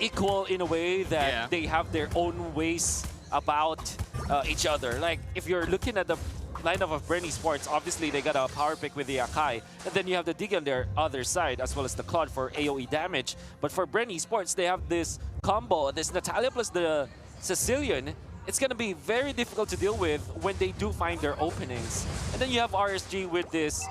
equal in a way that they have their own ways about each other. Like, if you're looking at the lineup of BREN Esports, obviously they got a power pick with the Akai, and then you have the Dig on their other side, as well as the Claude for AoE damage. But for BREN Esports, they have this combo, this Natalia plus the Sicilian. It's going to be very difficult to deal with when they do find their openings. And then you have RSG with this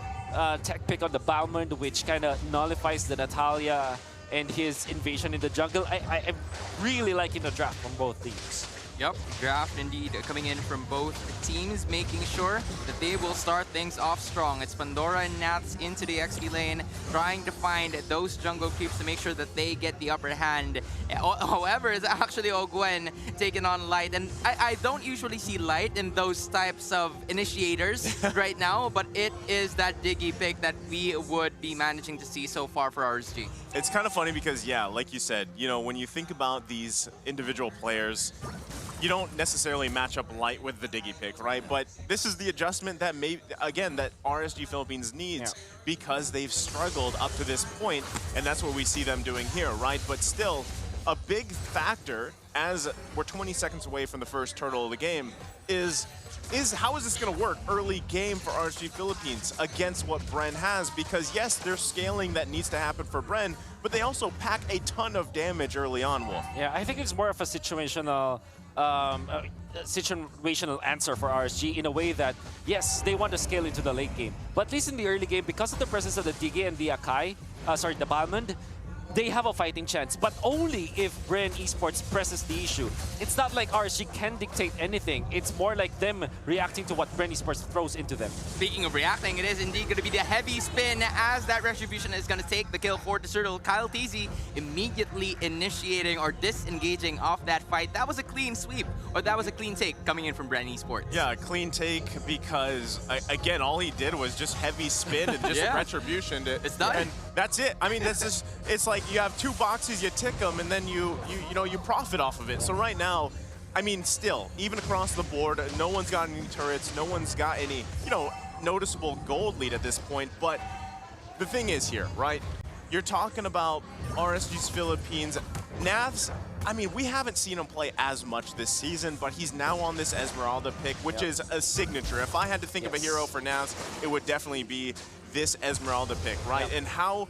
tech pick on the Balmond, which kind of nullifies the Natalia and his invasion in the jungle. I'm really liking the draft from both teams. Yep, draft indeed coming in from both teams, making sure that they will start things off strong. It's Pandora and Nats into the XP lane, trying to find those jungle creeps to make sure that they get the upper hand. However, it's actually Ogwen taking on Light, and I don't usually see Light in those types of initiators right now, but it is that Diggy pick that we would be managing to see so far for RSG. It's kind of funny because, yeah, like you said, you know, when you think about these individual players, you don't necessarily match up Light with the Diggy pick, right? But this is the adjustment that that RSG Philippines needs because they've struggled up to this point, and that's what we see them doing here, right? But still, a big factor, as we're 20 seconds away from the first turtle of the game, is how is this going to work early game for RSG Philippines against what BREN has? Because yes, there's scaling that needs to happen for BREN, but they also pack a ton of damage early on, Wolf. Yeah, I think it's more of a situational answer for RSG in a way that, yes, they want to scale into the late game. But at least in the early game, because of the presence of the Digi and the Akai, the Balmond, they have a fighting chance, but only if BREN Esports presses the issue. It's not like RSG can dictate anything. It's more like them reacting to what BREN Esports throws into them. Speaking of reacting, it is indeed going to be the heavy spin as that Retribution is going to take the kill for the Turtle. Kyle TZ immediately initiating or disengaging off that fight. That was a clean sweep, or that was a clean take coming in from BREN Esports. Yeah, a clean take because, again, all he did was just heavy spin and just Retribution. It's done. And that's it. I mean, this is, it's like you have 2 boxes, you tick them, and then you profit off of it. So right now, I mean, still, even across the board, no one's got any turrets, no one's got any, noticeable gold lead at this point. But the thing is here, right? You're talking about RSG's Philippines. Navs, I mean, we haven't seen him play as much this season, but he's now on this Esmeralda pick, which is a signature. If I had to think of a hero for Navs, it would definitely be this Esmeralda pick, right? And how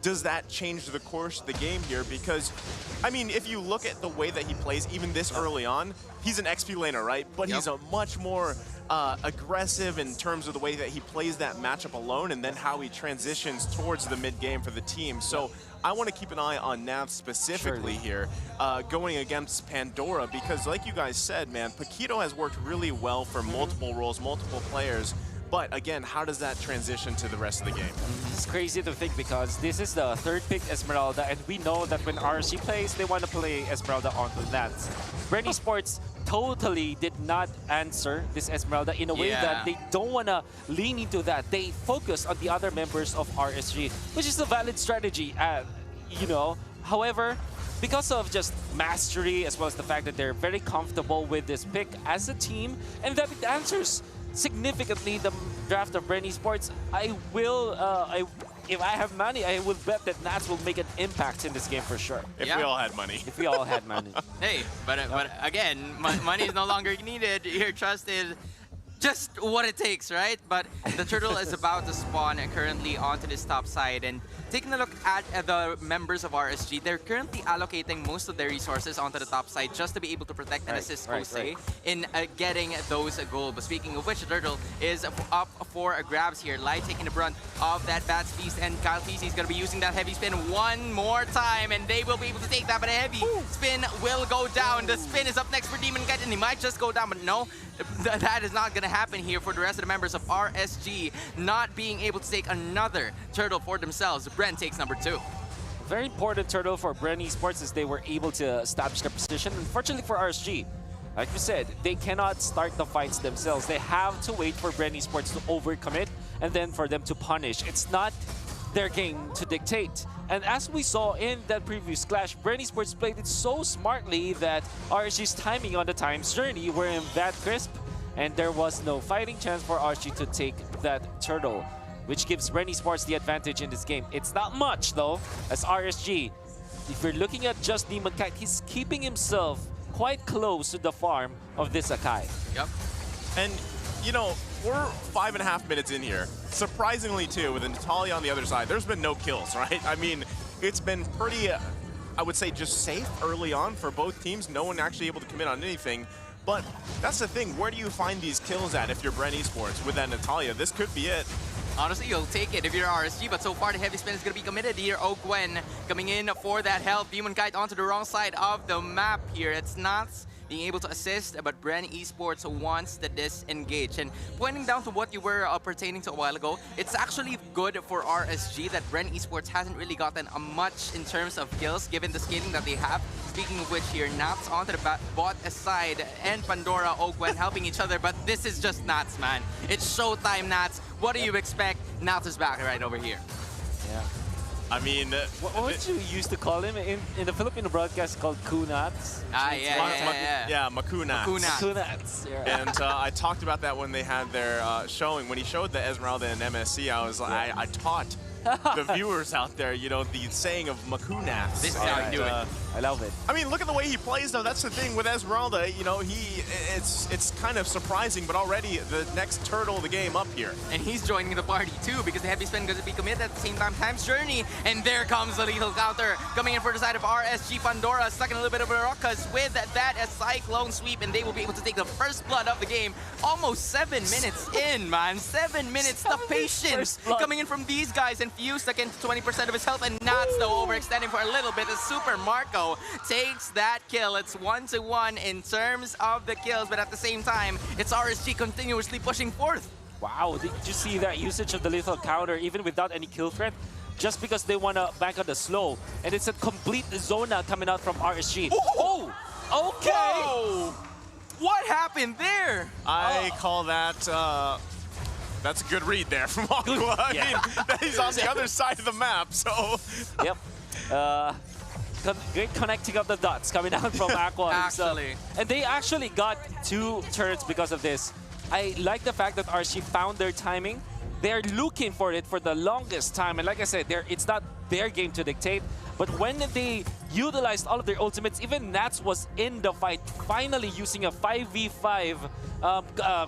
does that change the course of the game here? Because, I mean, if you look at the way that he plays, even this early on, he's an XP laner, right? But he's a much more aggressive in terms of the way that he plays that matchup alone, and then how he transitions towards the mid game for the team. So I want to keep an eye on Nav specifically here, going against Pandora, because like you guys said, man, Paquito has worked really well for multiple roles, multiple players. But again, how does that transition to the rest of the game? It's crazy to think because this is the 3rd pick Esmeralda, and we know that when RSG plays, they want to play Esmeralda onto Nats. BREN Esports totally did not answer this Esmeralda in a way that they don't want to lean into that. They focus on the other members of RSG, which is a valid strategy, However, because of just mastery, as well as the fact that they're very comfortable with this pick as a team, and that it answers significantly the draft of BREN Esports, if I have money, I would bet that Nats will make an impact in this game for sure. If we all had money. If we all had money. Hey, but again, money is no longer needed. Your trust is just what it takes, right? But the turtle is about to spawn currently onto this top side, and taking a look at the members of RSG, they're currently allocating most of their resources onto the top side just to be able to protect and assist Jose in getting those gold. But speaking of which, the turtle is up for grabs here. Light taking the brunt of that Bat's Feast, and Kyle TC is going to be using that heavy spin one more time, and they will be able to take that, but a heavy spin will go down. The spin is up next for Demon Kite, and he might just go down, but no, that is not going to happen here for the rest of the members of RSG, not being able to take another turtle for themselves. BREN takes number 2. Very important turtle for BREN Esports as they were able to establish their position. Unfortunately for RSG, like we said, they cannot start the fights themselves. They have to wait for BREN Esports to overcommit and then for them to punish. It's not their game to dictate. And as we saw in that previous clash, BREN Esports played it so smartly that RSG's timing on the time's journey were in that crisp, and there was no fighting chance for RSG to take that turtle, which gives BREN Esports the advantage in this game. It's not much though, as RSG if you're looking at just Demon Kite, he's keeping himself quite close to the farm of this Akai. Yep. And, you know, we're 5.5 minutes in here. Surprisingly, too, with Natalia on the other side, there's been no kills, right? I mean, it's been pretty, I would say, just safe early on for both teams. No one actually able to commit on anything. But that's the thing. Where do you find these kills at if you're BREN Esports with that Natalia? This could be it. Honestly, you'll take it if you're RSG, but so far the heavy spin is going to be committed here. Gwen coming in for that help. Demon Kite onto the wrong side of the map here. It's not being able to assist, but BREN Esports wants to disengage. And pointing down to what you were pertaining to a while ago, it's actually good for RSG that BREN Esports hasn't really gotten much in terms of kills given the scaling that they have. Speaking of which here, Nats onto the bot side and Pandora, Gwen helping each other, but this is just Nats, man. It's showtime, Nats. What do you expect? Nats is back right over here. Yeah. I mean, what would you used to call him in the Filipino broadcast called Kunats? Yeah, Makunats. Kunats. Yeah. And I talked about that when they had their showing. When he showed the Esmeralda and MSC, I was like, I taught the viewers out there, you know, the saying of Makunats. This is how you do it. I love it. I mean, look at the way he plays, though. That's the thing with Esmeralda. You know, it's kind of surprising, but already the next turtle of the game up here. And he's joining the party too because the heavy spin going to be committed at the same time. Time's Journey, and there comes the lethal counter coming in for the side of RSG. Pandora stuck in a little bit of a ruckus with that a cyclone sweep, and they will be able to take the first blood of the game. Almost 7 minutes in, man. 7 minutes. The patience coming in from these guys, and Fused against 20% of his health, and Nats though overextending for a little bit. As Super Marco takes that kill. It's 1-1 in terms of the kills, but at the same time, it's RSG continuously pushing forth. Wow, did you see that usage of the lethal counter even without any kill threat? Just because they want to bank on the slow. And it's a complete Zona coming out from RSG. Oh! Okay! Whoa. What happened there? I call that... that's a good read there from Aqua. I mean, he's on the other side of the map, so... Yep. Great connecting of the dots coming out from Aqua. Actually. And they actually got 2 turrets because of this. I like the fact that RSG found their timing. They're looking for it for the longest time. And like I said, it's not their game to dictate. But when they utilized all of their ultimates, even Nats was in the fight, finally using a 5v5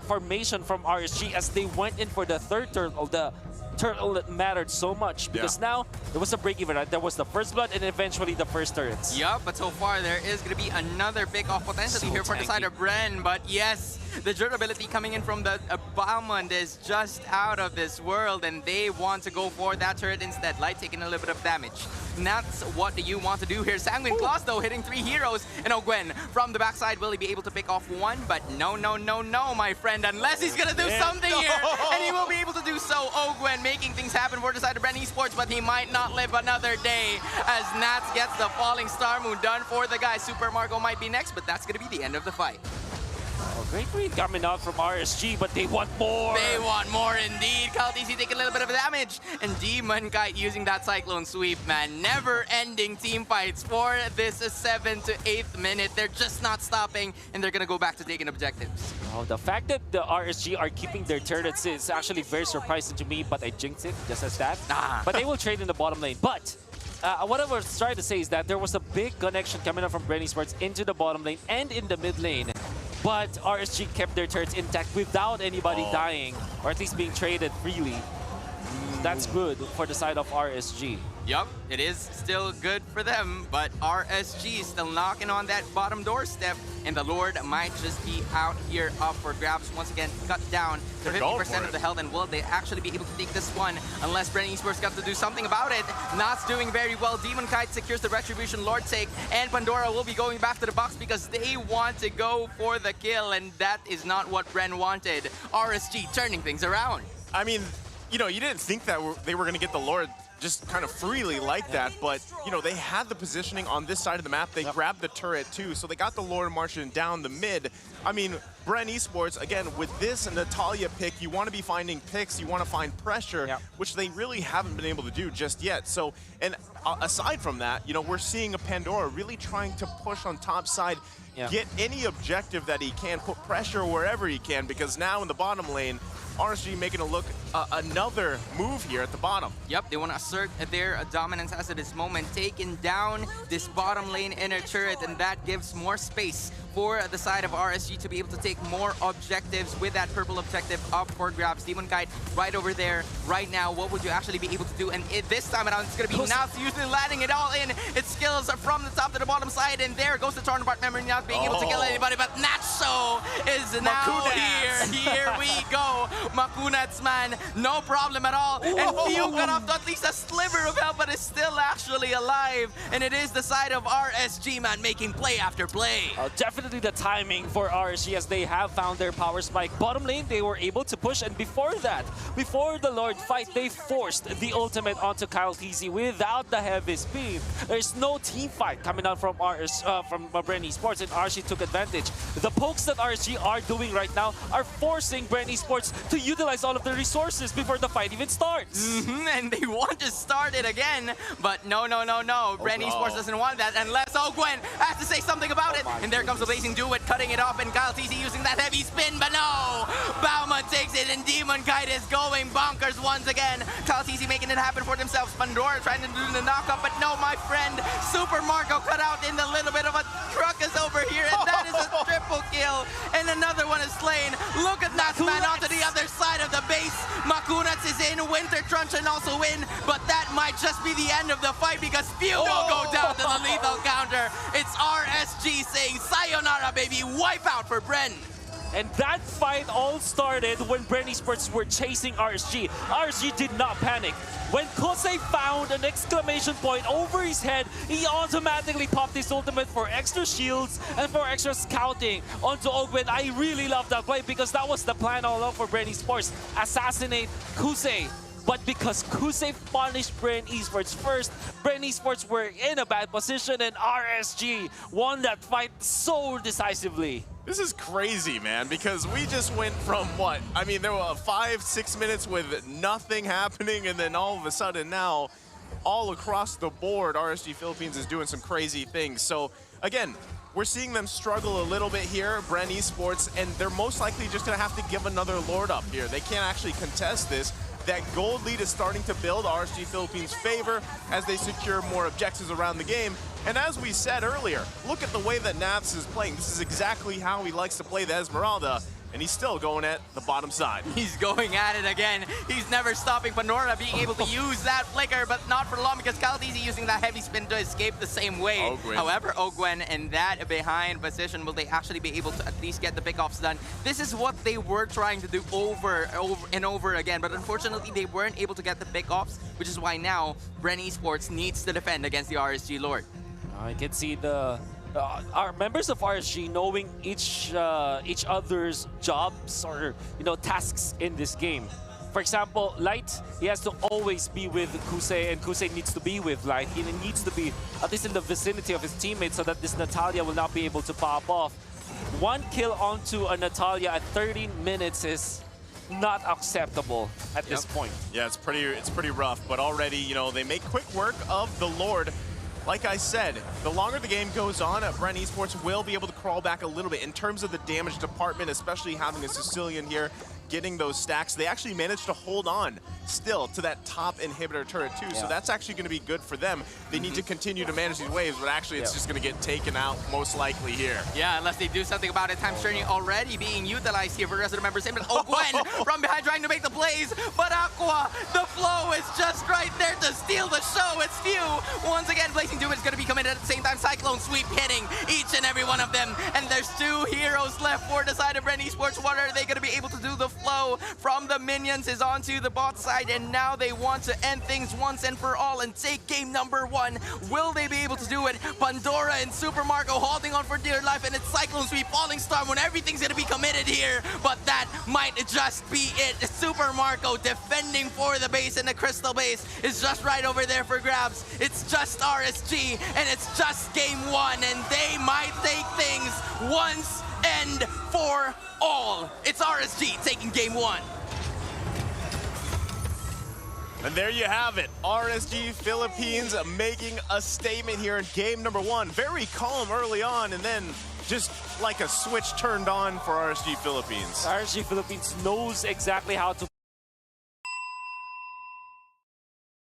formation from RSG as they went in for the third turtle. The turtle that mattered so much because now there was a break-even, right? There was the first blood and eventually the first turrets. Yup, but so far there is going to be another pick-off potentially here for the side of BREN. But yes, the durability coming in from the Balmond is just out of this world, and they want to go for that turret instead. Light taking a little bit of damage. And that's what do you want to do here. Sanguine Claws though hitting 3 heroes, and Gwen from the backside, will he be able to pick off one? But no, my friend, unless he's gonna do something here, and he will be able to do so. Gwen making things happen for the side of BREN Esports, but he might not live another day as Nats gets the falling star moon done for the guy. Super Marco might be next, but that's gonna be the end of the fight. Oh, great read coming out from RSG, but they want more. They want more indeed. KalTC taking a little bit of damage, and Demon Kite using that Cyclone Sweep, man. Never-ending team fights for this 7th to 8th minute. They're just not stopping, and they're gonna go back to taking objectives. Oh, the fact that the RSG are keeping their turrets is actually very surprising to me, but I jinxed it just as that. But they will trade in the bottom lane. But what I was trying to say is that there was a big connection coming up from BREN Esports into the bottom lane and in the mid lane. But RSG kept their turrets intact without anybody dying, or at least being traded freely. That's good for the side of RSG. Yup, it is still good for them, but RSG still knocking on that bottom doorstep, and the Lord might just be out here up for grabs. Once again, cut down to 50% of the health, and will they actually be able to take this one unless BREN Esports got to do something about it? Not's doing very well. Demon Kite secures the Retribution Lord take, and Pandora will be going back to the box because they want to go for the kill, and that is not what BREN wanted. RSG turning things around. I mean, you know, you didn't think that they were going to get the Lord just kind of freely like that, but, you know, they had the positioning on this side of the map. They grabbed the turret, too, so they got the Lord marching down the mid. I mean, BREN Esports, again, with this Natalia pick, you want to be finding picks, you want to find pressure, which they really haven't been able to do just yet. So And aside from that, you know, we're seeing a Pandora really trying to push on top side, get any objective that he can, put pressure wherever he can, because now in the bottom lane, RSG making a look another move here at the bottom. Yep, they want to assert their dominance as of this moment, taking down this bottom lane inner turret, and that gives more space for the side of RSG to be able to take more objectives with that purple objective up for grabs. Demon Kite right over there right now. What would you actually be able to do? And this time around, it's going to be Nath usually landing it all in. Its skills are from the top to the bottom side, and there goes the Tornapart memory, not being able to kill anybody, but Nacho is now here. Here we go. Makunats, man, no problem at all. And Theo got off to at least a sliver of health, but is still actually alive. And it is the side of RSG, man, making play after play. Definitely the timing for RSG as they have found their power spike. Bottom lane, they were able to push, and before that, before the Lord fight, they forced the ultimate onto Kyle TZ without the heavy speed. There's no team fight coming out from BREN Esports, and RSG took advantage. The pokes that RSG are doing right now are forcing BREN Esports to utilize all of their resources before the fight even starts. And they want to start it again, but no. BREN Esports doesn't want that unless Gwen has to say something about it. And there comes the Blazing Duet cutting it off, and Kyle TZ using that heavy spin, but no! Bauman takes it, and Demon Kite is going bonkers once again. Kyle TZ making it happen for themselves. Pandora trying to do the knockup, but no, my friend. Super Marco cut out in the little bit of a truck is over here, and that is a triple kill. And another one is slain. Look at Natsman onto the other side of the base. Makunats is in, Winter Truncheon also in, but that might just be the end of the fight because Fugo go down to the lethal counter. It's RSG saying sayonara, baby, wipe out for BREN. And that fight all started when BREN Esports were chasing RSG. RSG did not panic. When Kosei found an exclamation point over his head, he automatically popped his ultimate for extra shields and for extra scouting onto Ogwen. I really love that play because that was the plan all along for BREN Esports. Assassinate Kosei. But because Kosei punished BREN Esports first, BREN Esports were in a bad position, and RSG won that fight so decisively. This is crazy, man, because we just went from what? I mean, there were 5-6 minutes with nothing happening, and then all of a sudden now, all across the board, RSG Philippines is doing some crazy things. So, again, we're seeing them struggle a little bit here, BREN Esports, and they're most likely just going to have to give another Lord up here. They can't actually contest this. That gold lead is starting to build RSG Philippines' favor as they secure more objectives around the game. And as we said earlier, look at the way that Navs is playing. This is exactly how he likes to play the Esmeralda, and he's still going at the bottom side. He's going at it again. He's never stopping. Pandora being able to use that flicker, but not for long because Kaltizi using that heavy spin to escape the same way. Ogwen. However, Ogwen in that behind position, will they actually be able to at least get the pickoffs done? This is what they were trying to do over and over again, but unfortunately they weren't able to get the pickoffs, which is why now BREN Esports needs to defend against the RSG Lord. I can see the our members of RSG knowing each other's jobs or tasks in this game. For example, Light, he has to always be with Kosei, and Kosei needs to be with Light. He needs to be at least in the vicinity of his teammates so that this Natalia will not be able to pop off. One kill onto a Natalia at 13 minutes is not acceptable at this point. Yeah, it's pretty rough, but already, they make quick work of the Lord. Like I said, the longer the game goes on, BREN Esports will be able to crawl back a little bit in terms of the damage department, especially having a Sicilian here, getting those stacks. They actually managed to hold on still to that top inhibitor turret too, so that's actually going to be good for them. They need to continue to manage these waves, but actually it's just going to get taken out most likely here. Yeah, unless they do something about it. Time's turning already being utilized here for the rest of the members. Same as Ogwen from behind trying to make the plays, but Aqua, the flow is just right there to steal the show. It's Few. Once again, Blazing Doom is going to be coming at the same time. Cyclone Sweep hitting each and every one of them, and there's 2 heroes left for the side of BREN Esports. What are they going to be able to do? The flow from the minions is onto the bot side, and now they want to end things once and for all and take game number 1. Will they be able to do it? Pandora and Super Marco holding on for dear life, and it's Cyclone Sweep, Falling Star when everything's going to be committed here, but that might just be it. Super Marco defending for the base, and the Crystal base is just right over there for grabs. It's just RSG, and it's just game 1, and they might take things once and for all. It's RSG taking game 1. And there you have it. RSG Philippines making a statement here in game number 1. Very calm early on, and then just like a switch turned on for RSG Philippines. RSG Philippines knows exactly how to